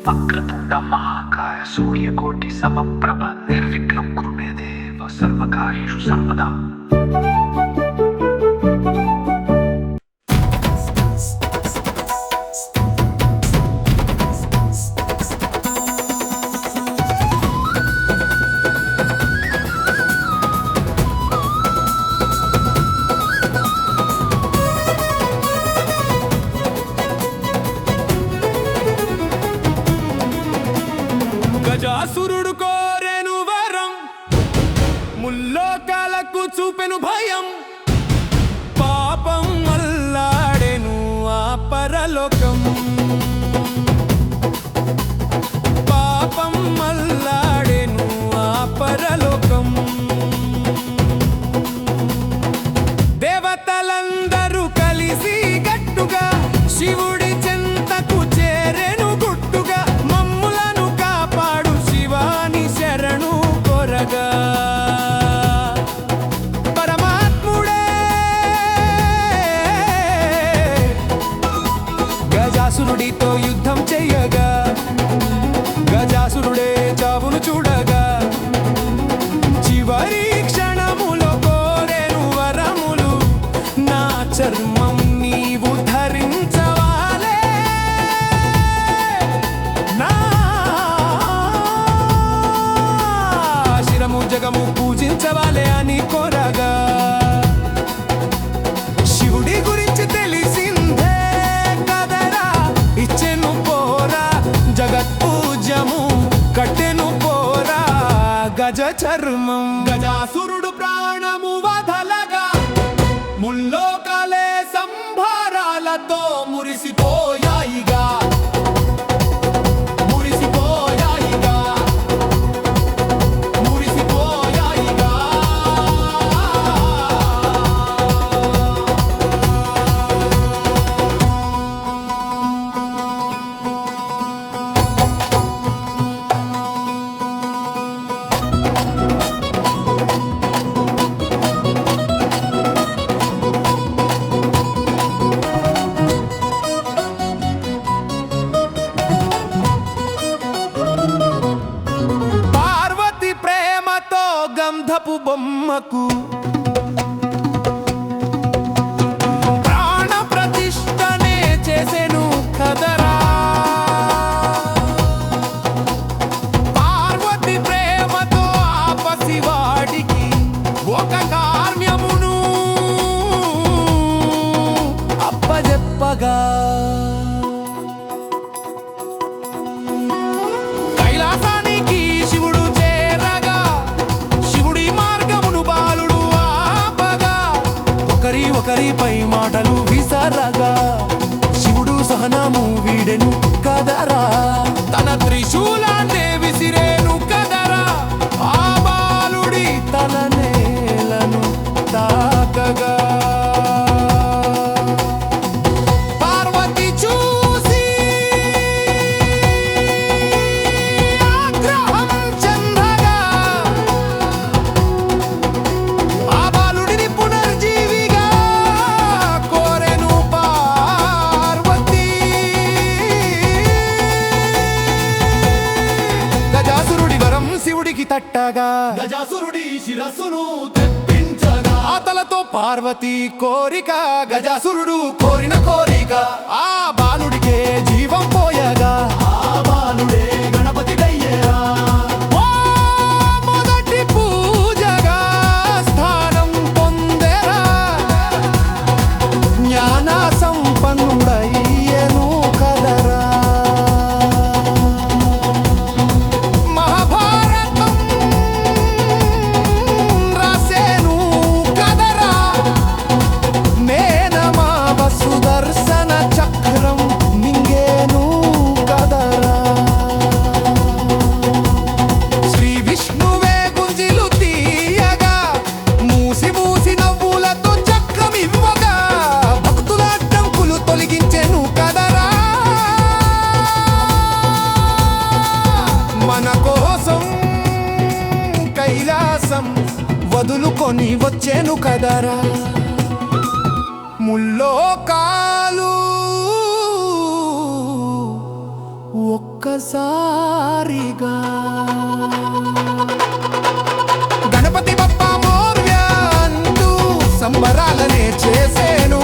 వక్రతుండ మహాకాయ సూర్యకోటి సమప్రభ నిర్విఘ్నం కురు మే దేవ సర్వకార్యేషు సర్వదా. గజాసురుడు కోరెను వరం, ముల్లోకాలకు చూపెను భయం. పాపం అల్లాడెను ఆ పరలోకం, పాపం అల్లాడెను ఆ పరలోకం. దేవతలందరూ కలిసి గట్టుగా శివుడి చెంతకు చేరెను గుట్టుగా. మమ్ములను కాపాడు శివాని శరణు కొరగా. పరమాత్ముడే గజాసురుడితో యుద్ధం చెయ్యగా, గజాసురుడే చావును చూడగా. చివరి క్షణములో కోరెను వరములు, నా చర్మం నీవు ధరించవాలే, నా శిరము జగము పూజించవాలే అని కోరగా. శివుడి గురించి తెలిసిందే కదరా, ఇచ్చెను పోరా జగత్ పూజ్యము, కట్టెను పోరా గజ చర్మం. గజాసురుడు ప్రాణము వదలగా, ముల్లోకాలే సంభారాలతో మురిసిపోయాయిగా, మురిసిపోయాయిగా, మురిసిపోయాయిగా. పార్వతి ప్రేమతో గంధపు బొమ్మకు ప్రాణ ప్రతిష్టనే చేసెను కదరా. పార్వతి ప్రేమతో ఆ పసివాడికి ఒక కార్యమును అప్పజెప్పగా. కైలాసానికి శివుడు చేరగా, శివుడి మార్గమును బాలుడు ఆపగా. ఒకరిపై మాటలు విసరగా, శివుడు సహనము వీడెను కదరా. తన త్రిశూలాన్నే విసిరేను కదరా. ఆ బాలుడి తల నేలను తాకగా. పార్వతి చూసి ఆగ్రహం చెందగా, ఆ బాలుడిని పునర్జీవిగా కోరెను పార్వతి. గజాసురుడి వరం శివుడికి తట్టగా, గజాసురుడి శిరస్సును తెప్పించగా. ఆతలతో పార్వతి కోరిక, గజాసురుడు కోరిన కోరిక. ఆ బాలుడికే జీవం పోయగా, ఆ బాలుడే గణపతిడయ్యేరా. ఓ మొదటి పూజగా స్థానం పొందెరా. జ్ఞాన సంపన్నుడయ్యెను కదరా. మహాభారతం రాసేను కదరా. మేనమావ సుదర్శన చక్రం మింగేను కదరా. శ్రీ విష్ణువే గుంజిలు తీయగా, మూసి మూసి నవ్వులతో చక్రం ఇవ్వగా. భక్తుల అడ్డంకులు తొలగించెను కదరా. మన కోసం కైలాసం వదులుకొని వచ్చేను కదరా. ముల్లోకాలు ఒక్కసారిగా గణపతి బప్పా మోర్య అంటూ సంబరాలనే చేసేను